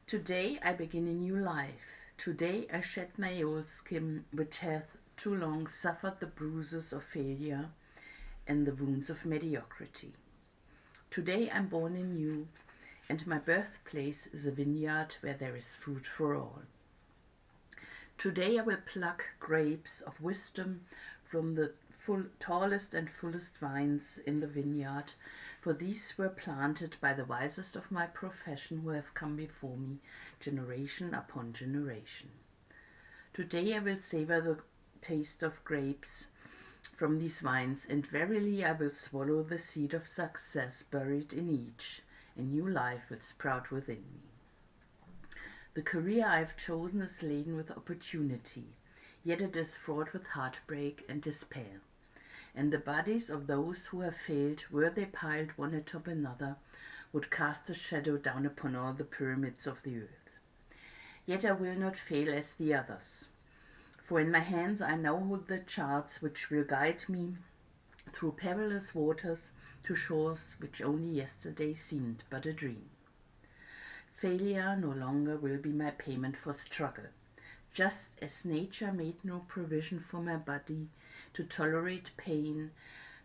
Today I begin a new life. Today I shed my old skin, which hath too long suffered the bruises of failure and the wounds of mediocrity. Today I'm born anew, and my birthplace is a vineyard where there is fruit for all. Today I will pluck grapes of wisdom from the tallest and fullest vines in the vineyard, for these were planted by the wisest of my profession who have come before me, generation upon generation. Today I will savor the taste of grapes from these vines, and verily I will swallow the seed of success buried in each. A new life will sprout within me. The career I have chosen is laden with opportunity, yet it is fraught with heartbreak and despair. And the bodies of those who have failed, were they piled one atop another, would cast a shadow down upon all the pyramids of the earth. Yet I will not fail as the others, for in my hands I now hold the charts which will guide me through perilous waters to shores which only yesterday seemed but a dream. Failure no longer will be my payment for struggle. Just as nature made no provision for my body to tolerate pain,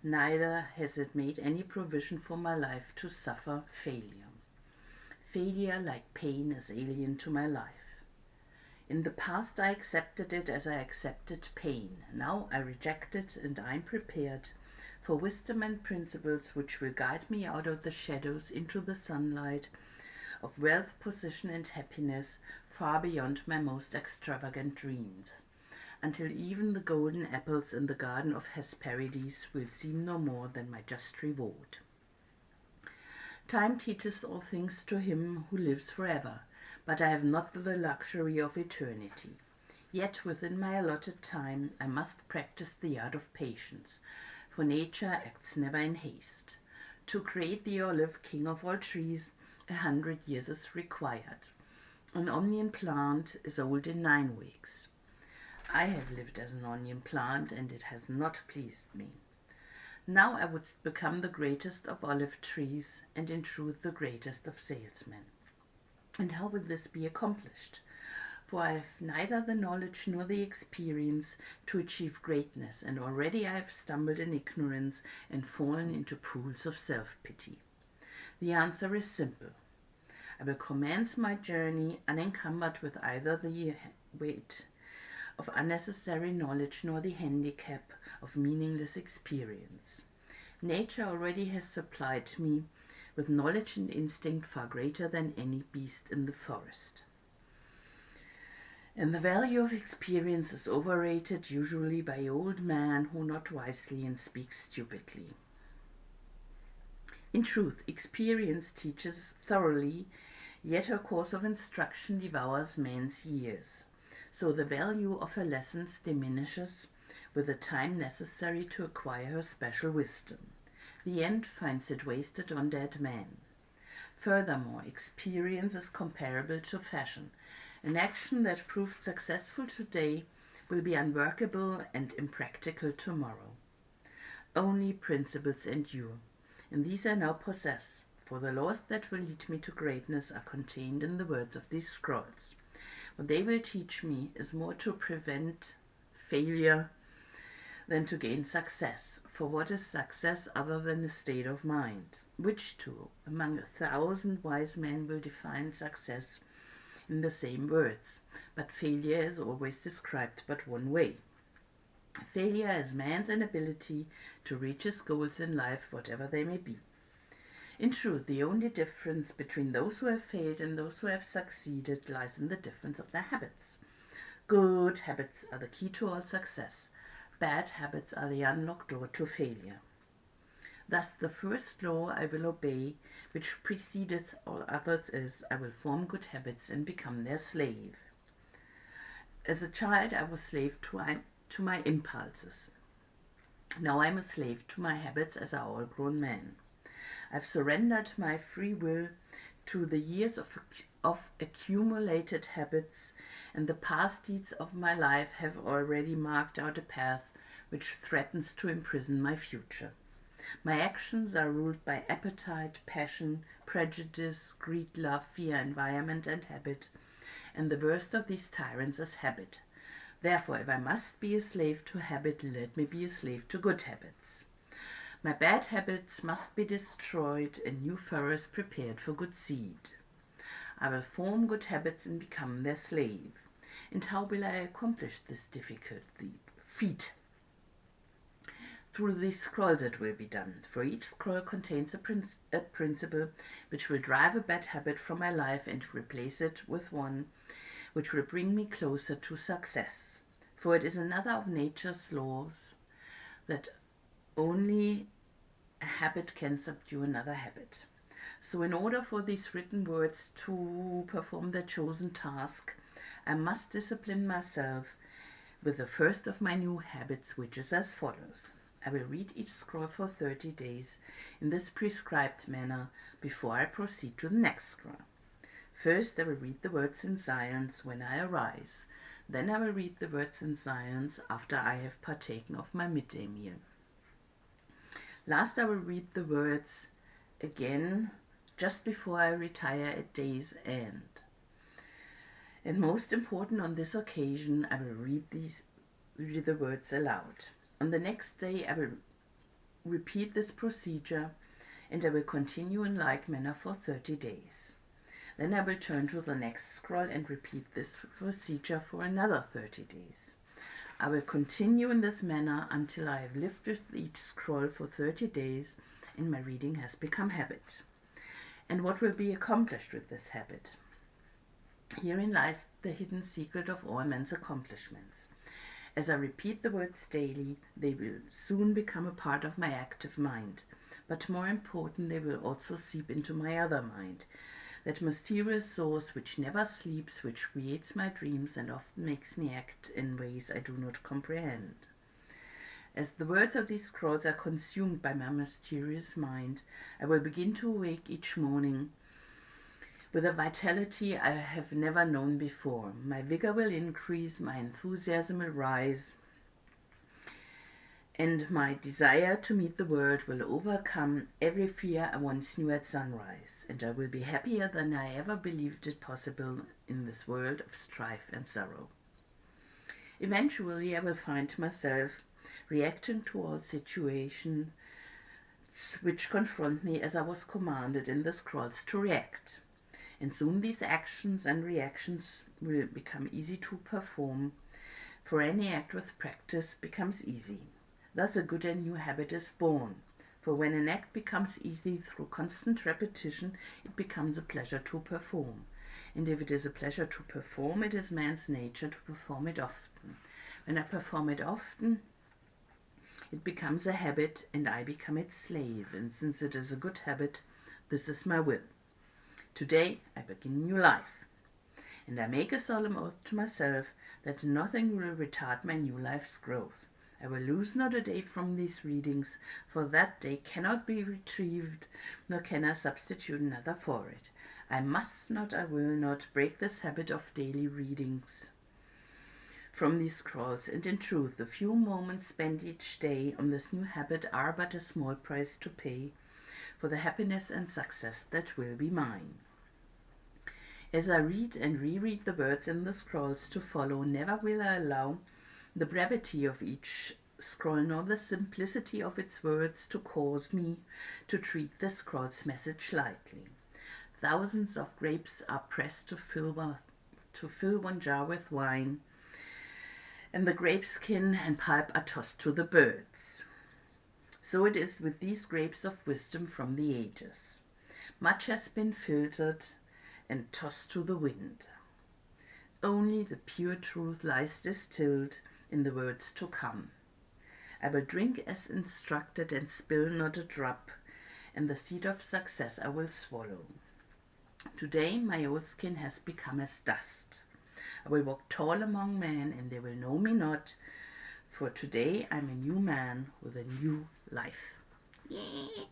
neither has it made any provision for my life to suffer failure. Failure, like pain, is alien to my life. In the past I accepted it as I accepted pain. Now I reject it, and I am prepared for wisdom and principles which will guide me out of the shadows into the sunlight of wealth, position, and happiness, far beyond my most extravagant dreams, until even the golden apples in the garden of Hesperides will seem no more than my just reward. Time teaches all things to him who lives forever, but I have not the luxury of eternity. Yet within my allotted time I must practice the art of patience, for nature acts never in haste. To create the olive, king of all trees, 100 years is required. An onion plant is old in 9 weeks. I have lived as an onion plant, and it has not pleased me. Now I would become the greatest of olive trees, and in truth the greatest of salesmen. And how will this be accomplished? For I have neither the knowledge nor the experience to achieve greatness, and already I have stumbled in ignorance and fallen into pools of self-pity. The answer is simple. I will commence my journey unencumbered with either the weight of unnecessary knowledge nor the handicap of meaningless experience. Nature already has supplied me with knowledge and instinct far greater than any beast in the forest. And the value of experience is overrated, usually by old men who not wisely and speak stupidly. In truth, experience teaches thoroughly, yet her course of instruction devours man's years. So the value of her lessons diminishes with the time necessary to acquire her special wisdom. The end finds it wasted on dead men. Furthermore, experience is comparable to fashion. An action that proved successful today will be unworkable and impractical tomorrow. Only principles endure, and these I now possess, for the laws that will lead me to greatness are contained in the words of these scrolls. What they will teach me is more to prevent failure than to gain success. For what is success other than a state of mind? Which two, among 1,000 wise men, will define success in the same words? But failure is always described but one way. Failure is man's inability to reach his goals in life, whatever they may be. In truth, the only difference between those who have failed and those who have succeeded lies in the difference of their habits. Good habits are the key to all success. Bad habits are the unlocked door to failure. Thus the first law I will obey, which precedeth all others, is, I will form good habits and become their slave. As a child I was slave to my impulses. Now I am a slave to my habits as are all grown men. I've surrendered my free will to the years of accumulated habits, and the past deeds of my life have already marked out a path which threatens to imprison my future. My actions are ruled by appetite, passion, prejudice, greed, love, fear, environment, and habit, and the worst of these tyrants is habit. Therefore, if I must be a slave to habit, let me be a slave to good habits. My bad habits must be destroyed and new furrows prepared for good seed. I will form good habits and become their slave. And how will I accomplish this difficult feat? Through these scrolls it will be done, for each scroll contains a principle which will drive a bad habit from my life and replace it with one which will bring me closer to success. For it is another of nature's laws that only a habit can subdue another habit. So in order for these written words to perform their chosen task, I must discipline myself with the first of my new habits, which is as follows. I will read each scroll for 30 days in this prescribed manner before I proceed to the next scroll. First, I will read the words in silence when I arise. Then I will read the words in silence after I have partaken of my midday meal. Last, I will read the words again just before I retire at day's end. And most important on this occasion, I will read the words aloud. On the next day, I will repeat this procedure and I will continue in like manner for 30 days. Then I will turn to the next scroll and repeat this procedure for another 30 days. I will continue in this manner until I have lived with each scroll for 30 days and my reading has become habit. And what will be accomplished with this habit? Herein lies the hidden secret of all man's accomplishments. As I repeat the words daily, they will soon become a part of my active mind. But more important, they will also seep into my other mind, that mysterious source which never sleeps, which creates my dreams and often makes me act in ways I do not comprehend. As the words of these scrolls are consumed by my mysterious mind, I will begin to awake each morning with a vitality I have never known before. My vigor will increase, my enthusiasm will rise, and my desire to meet the world will overcome every fear I once knew at sunrise, and I will be happier than I ever believed it possible in this world of strife and sorrow. Eventually, I will find myself reacting to all situations which confront me as I was commanded in the scrolls to react. And soon these actions and reactions will become easy to perform, for any act with practice becomes easy. Thus a good and new habit is born, for when an act becomes easy through constant repetition, it becomes a pleasure to perform. And if it is a pleasure to perform, it is man's nature to perform it often. When I perform it often, it becomes a habit and I become its slave, and since it is a good habit, this is my will. Today I begin new life, and I make a solemn oath to myself that nothing will retard my new life's growth. I will lose not a day from these readings, for that day cannot be retrieved, nor can I substitute another for it. I must not, I will not break this habit of daily readings from these scrolls, and in truth, the few moments spent each day on this new habit are but a small price to pay for the happiness and success that will be mine. As I read and reread the words in the scrolls to follow, never will I allow the brevity of each scroll nor the simplicity of its words to cause me to treat the scroll's message lightly. Thousands of grapes are pressed to fill one jar with wine, and the grape skin and pulp are tossed to the birds. So it is with these grapes of wisdom from the ages. Much has been filtered and tossed to the wind. Only the pure truth lies distilled in the words to come. I will drink as instructed and spill not a drop, and the seed of success I will swallow. Today my old skin has become as dust. I will walk tall among men, and they will know me not, for today I'm a new man with a new life. Yeah.